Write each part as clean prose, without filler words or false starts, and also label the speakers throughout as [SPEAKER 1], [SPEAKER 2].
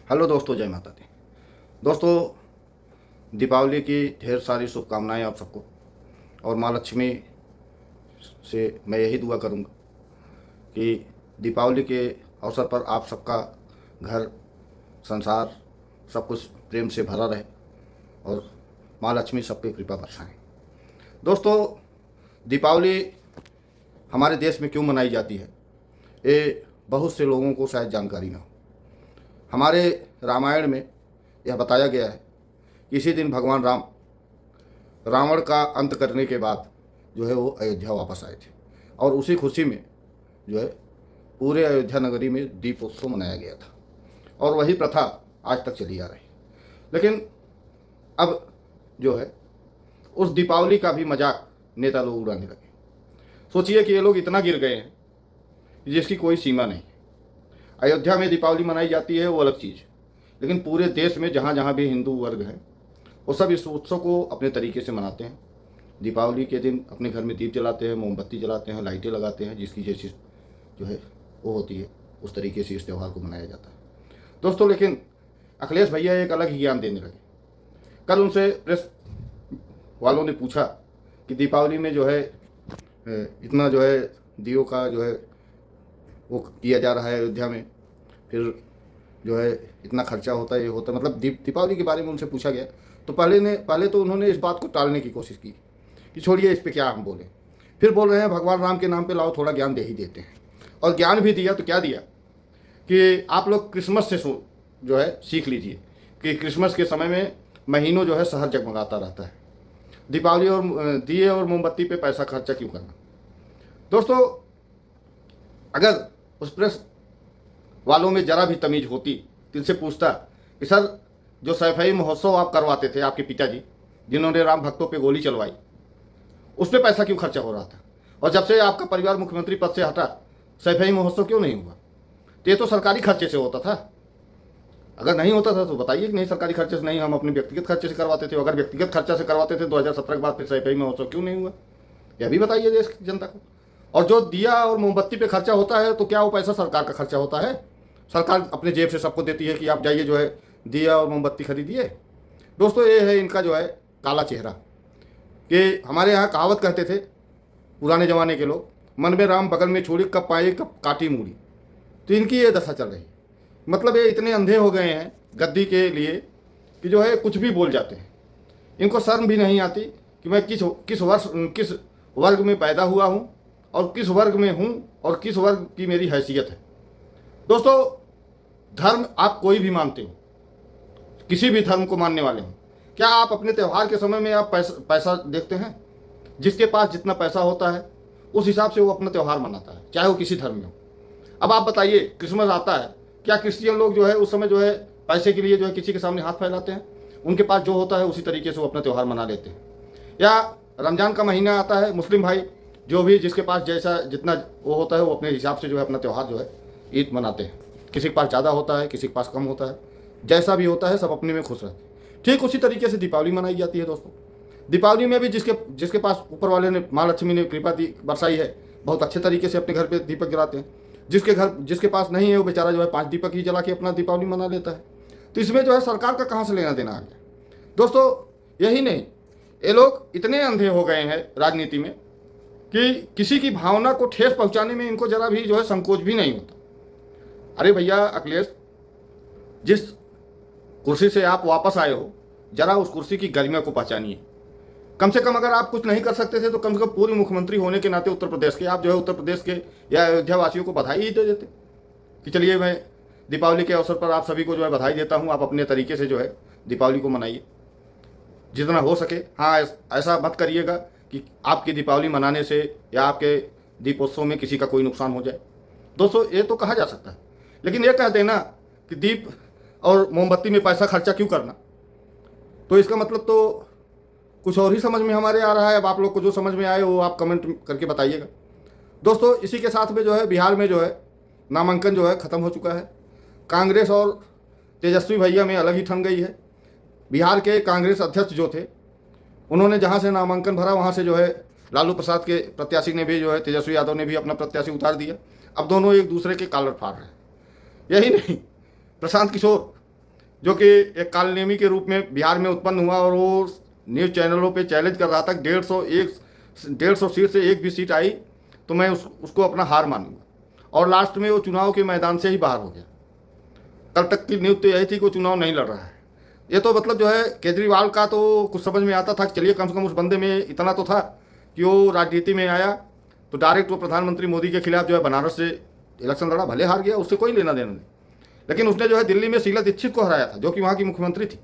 [SPEAKER 1] Hello दोस्तों, जय माता दी। दोस्तों, दीपावली की ढेर सारी शुभकामनाएं आप सबको। और माँ लक्ष्मी से मैं यही दुआ करूंगा कि दीपावली के अवसर पर आप सबका घर संसार सब कुछ प्रेम से भरा रहे और माँ लक्ष्मी सब पे कृपा बरसाएं। दोस्तों, दीपावली हमारे देश में क्यों मनाई जाती है, ये बहुत से लोगों को शायद जानकारी ना हो। हमारे रामायण में यह बताया गया है कि इसी दिन भगवान राम रावण का अंत करने के बाद जो है वो अयोध्या वापस आए थे और उसी खुशी में जो है पूरे अयोध्या नगरी में दीपोत्सव मनाया गया था और वही प्रथा आज तक चली आ रही। लेकिन अब जो है उस दीपावली का भी मजाक नेता लोग उड़ाने लगे। सोचिए कि ये लोग इतना गिर गए हैं जिसकी कोई सीमा नहीं। अयोध्या में दीपावली मनाई जाती है वो अलग चीज़, लेकिन पूरे देश में जहाँ जहाँ भी हिंदू वर्ग हैं वो सब इस उत्सव को अपने तरीके से मनाते हैं। दीपावली के दिन अपने घर में दीप जलाते हैं, मोमबत्ती जलाते हैं, लाइटें लगाते हैं, जिसकी जैसी जो है वो होती है उस तरीके से इस त्यौहार को मनाया जाता है। दोस्तों, लेकिन अखिलेश भैया एक अलग ही ज्ञान देने लगे। कल उनसे प्रेस वालों ने पूछा कि दीपावली में जो है इतना जो है दियों का जो है वो किया जा रहा है अयोध्या में, फिर जो है इतना खर्चा होता है, ये होता है, मतलब दीपावली के बारे में उनसे पूछा गया तो पहले तो उन्होंने इस बात को टालने की कोशिश की कि छोड़िए इस पे क्या हम बोलें। फिर बोल रहे हैं भगवान राम के नाम पे लाओ थोड़ा ज्ञान दे ही देते हैं। और ज्ञान भी दिया तो क्या दिया कि आप लोग क्रिसमस से जो है सीख लीजिए कि क्रिसमस के समय में महीनों जो है शहर जगमगाता रहता है। दीपावली और दिए और मोमबत्ती पे पैसा खर्चा क्यों करना। दोस्तों, अगर उस प्रेस वालों में ज़रा भी तमीज़ होती तो इनसे पूछता कि सर, जो सैफई महोत्सव आप करवाते थे, आपके पिताजी जिन्होंने राम भक्तों पे गोली चलवाई, उस पर पैसा क्यों खर्चा हो रहा था, और जब से आपका परिवार मुख्यमंत्री पद से हटा सैफई महोत्सव क्यों नहीं हुआ। तो ये तो सरकारी खर्चे से होता था। अगर नहीं होता था तो बताइए कि नहीं सरकारी खर्चे से नहीं, हम अपने व्यक्तिगत खर्चे से करवाते थे। अगर व्यक्तिगत खर्चा से करवाते थे 2017 के बाद फिर सैफई महोत्सव क्यों नहीं हुआ, यह भी बताइए देश की जनता को। और जो दिया और मोमबत्ती पे खर्चा होता है तो क्या वो पैसा सरकार का खर्चा होता है? सरकार अपने जेब से सबको देती है कि आप जाइए जो है दिया और मोमबत्ती खरीदिए। दोस्तों, ये है इनका जो है काला चेहरा। कि हमारे यहाँ कहावत कहते थे पुराने ज़माने के लोग, मन में राम बगल में छोड़ी कब पाए कब काटी मूड़ी। तो इनकी ये दशा चल रही। मतलब ये इतने अंधे हो गए हैं गद्दी के लिए कि जो है कुछ भी बोल जाते हैं। इनको शर्म भी नहीं आती कि मैं किस वर्ग में पैदा हुआ हूँ और किस वर्ग में हूँ और किस वर्ग की मेरी हैसियत है। दोस्तों, धर्म आप कोई भी मानते हो, किसी भी धर्म को मानने वाले हो, क्या आप अपने त्यौहार के समय में आप पैसा देखते हैं? जिसके पास जितना पैसा होता है उस हिसाब से वो अपना त्यौहार मनाता है, चाहे वो किसी धर्म में हो। अब आप बताइए, क्रिसमस आता है, क्या क्रिश्चियन लोग जो है उस समय जो है पैसे के लिए जो है किसी के सामने हाथ फैलाते हैं? उनके पास जो होता है उसी तरीके से वो अपना त्यौहार मना लेते हैं। या रमज़ान का महीना आता है, मुस्लिम भाई जो भी जिसके पास जैसा जितना वो होता है वो अपने हिसाब से जो है अपना त्यौहार जो है ईद मनाते हैं। किसी के पास ज़्यादा होता है, किसी के पास कम होता है, जैसा भी होता है सब अपने में खुश रहते हैं। ठीक उसी तरीके से दीपावली मनाई जाती है। दोस्तों, दीपावली में भी जिसके पास ऊपर वाले ने माँ लक्ष्मी ने कृपा बरसाई है, बहुत अच्छे तरीके से अपने घर पे दीपक जलाते हैं। जिसके पास नहीं है वो बेचारा जो है 5 दीपक ही जला के अपना दीपावली मना लेता है। तो इसमें जो है सरकार का कहाँ से लेना देना आ गया। दोस्तों, यही नहीं, ये लोग इतने अंधे हो गए हैं राजनीति में कि किसी की भावना को ठेस पहुंचाने में इनको जरा भी जो है संकोच भी नहीं होता। अरे भैया अखिलेश, जिस कुर्सी से आप वापस आए हो, जरा उस कुर्सी की गरिमा को पहचानिए। कम से कम अगर आप कुछ नहीं कर सकते थे तो कम से कम पूर्व मुख्यमंत्री होने के नाते उत्तर प्रदेश के आप जो है उत्तर प्रदेश के या अयोध्या वासियों को बधाई ही दे देते कि चलिए मैं दीपावली के अवसर पर आप सभी को जो है बधाई देता हूँ, आप अपने तरीके से जो है दीपावली को मनाइए जितना हो सके। हाँ, ऐसा मत करिएगा कि आपकी दीपावली मनाने से या आपके दीपोत्सव में किसी का कोई नुकसान हो जाए। दोस्तों, ये तो कहा जा सकता है, लेकिन ये कह देना कि दीप और मोमबत्ती में पैसा खर्चा क्यों करना, तो इसका मतलब तो कुछ और ही समझ में हमारे आ रहा है। अब आप लोग को जो समझ में आए वो आप कमेंट करके बताइएगा। दोस्तों, इसी के साथ में जो है बिहार में जो है नामांकन जो है ख़त्म हो चुका है। कांग्रेस और तेजस्वी भैया में अलग ही ठन गई है। बिहार के कांग्रेस अध्यक्ष जो थे उन्होंने जहाँ से नामांकन भरा वहाँ से जो है लालू प्रसाद के प्रत्याशी ने भी जो है तेजस्वी यादव ने भी अपना प्रत्याशी उतार दिया। अब दोनों एक दूसरे के कॉलर फाड़ रहे हैं। यही नहीं, प्रशांत किशोर जो कि एक कालनेमी के रूप में बिहार में उत्पन्न हुआ, और वो न्यूज़ चैनलों पे चैलेंज कर रहा था कि 150 सीट से एक भी सीट आई तो मैं उसको अपना हार मानूंगा, और लास्ट में वो चुनाव के मैदान से ही बाहर हो गया। कल तक की न्यूज़ तो यही थी कि वो चुनाव नहीं लड़ रहा है। ये तो मतलब जो है केजरीवाल का तो कुछ समझ में आता था कि चलिए कम से कम उस बंदे में इतना तो था कि वो राजनीति में आया तो डायरेक्ट वो प्रधानमंत्री मोदी के खिलाफ जो है बनारस से इलेक्शन लड़ा, भले हार गया, उससे कोई लेना देना नहीं, लेकिन उसने जो है दिल्ली में शीला दीक्षित को हराया था जो कि वहाँ की मुख्यमंत्री थी।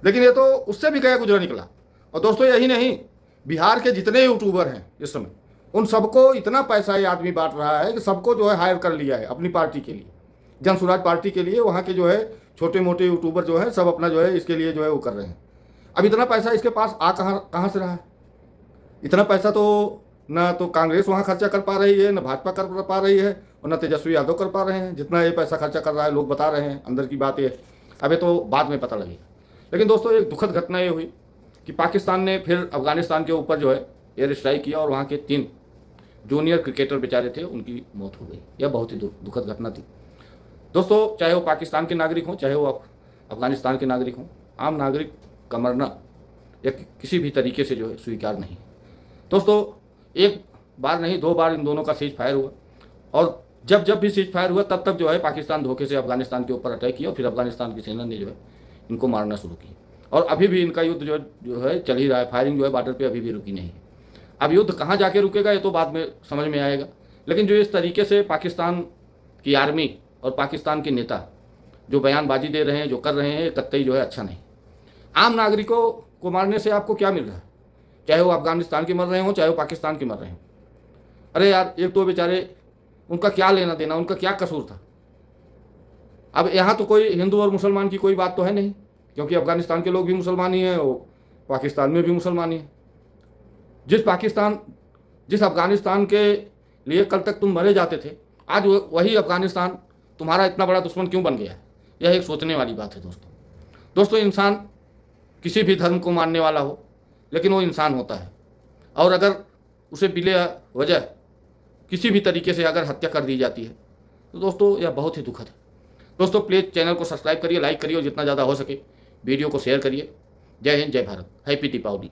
[SPEAKER 1] लेकिन ये तो उससे भी गया गुजरा निकला। और दोस्तों यही नहीं, बिहार के जितने यूट्यूबर हैं इस समय, उन सबको इतना पैसा ये आदमी बांट रहा है कि सबको जो है हायर कर लिया है अपनी पार्टी के लिए, जन स्वराज पार्टी के लिए। वहाँ के जो है छोटे मोटे यूट्यूबर जो है सब अपना जो है इसके लिए जो है वो कर रहे हैं। अब इतना पैसा इसके पास आ कहाँ से रहा है? इतना पैसा तो ना तो कांग्रेस वहाँ खर्चा कर पा रही है, ना भाजपा कर पा रही है, और ना तेजस्वी यादव कर पा रहे हैं। जितना ये पैसा खर्चा कर रहा है लोग बता रहे हैं, अंदर की बात ये अब ये तो बाद में पता लगेगा। लेकिन दोस्तों एक दुखद घटना ये हुई कि पाकिस्तान ने फिर अफगानिस्तान के ऊपर जो है एयर स्ट्राइक किया, और वहाँ के 3 जूनियर क्रिकेटर बेचारे थे, उनकी मौत हो गई। यह बहुत ही दुखद घटना थी दोस्तों। चाहे वो पाकिस्तान के नागरिक हों, चाहे वो अफगानिस्तान के नागरिक हों, आम नागरिक का मरना या किसी भी तरीके से जो है स्वीकार नहीं। दोस्तों एक बार नहीं 2 बार इन दोनों का सीज फायर हुआ, और जब भी सीज फायर हुआ तब जो है पाकिस्तान धोखे से अफगानिस्तान के ऊपर अटैक किया, और फिर अफगानिस्तान की सेना ने जो है इनको मारना शुरू किया, और अभी भी इनका युद्ध जो है चल ही रहा है। फायरिंग जो है बॉर्डर पे अभी भी रुकी नहीं है। अब युद्ध कहाँ जाके रुकेगा ये तो बाद में समझ में आएगा, लेकिन जो इस तरीके से पाकिस्तान की आर्मी और पाकिस्तान के नेता जो बयानबाजी दे रहे हैं, जो कर रहे हैं, कतई जो है अच्छा नहीं। आम नागरिकों को मारने से आपको क्या मिल रहा है? चाहे वो अफगानिस्तान के मर रहे हों, चाहे वो पाकिस्तान के मर रहे हों। अरे यार एक तो बेचारे, उनका क्या लेना देना, उनका क्या कसूर था? अब यहाँ तो कोई हिंदू और मुसलमान की कोई बात तो है नहीं, क्योंकि अफगानिस्तान के लोग भी मुसलमान ही हैं, वो पाकिस्तान में भी मुसलमान ही हैं। जिस अफगानिस्तान के लिए कल तक तुम मरे जाते थे, आज वही अफगानिस्तान तुम्हारा इतना बड़ा दुश्मन क्यों बन गया है? यह एक सोचने वाली बात है दोस्तों। इंसान किसी भी धर्म को मानने वाला हो, लेकिन वो इंसान होता है, और अगर उसे बिला वजह किसी भी तरीके से अगर हत्या कर दी जाती है तो दोस्तों यह बहुत ही दुखद है। दोस्तों प्लीज़ चैनल को सब्सक्राइब करिए, लाइक करिए, और जितना ज़्यादा हो सके वीडियो को शेयर करिए। जय हिंद, जय भारत, हैप्पी दीपावली।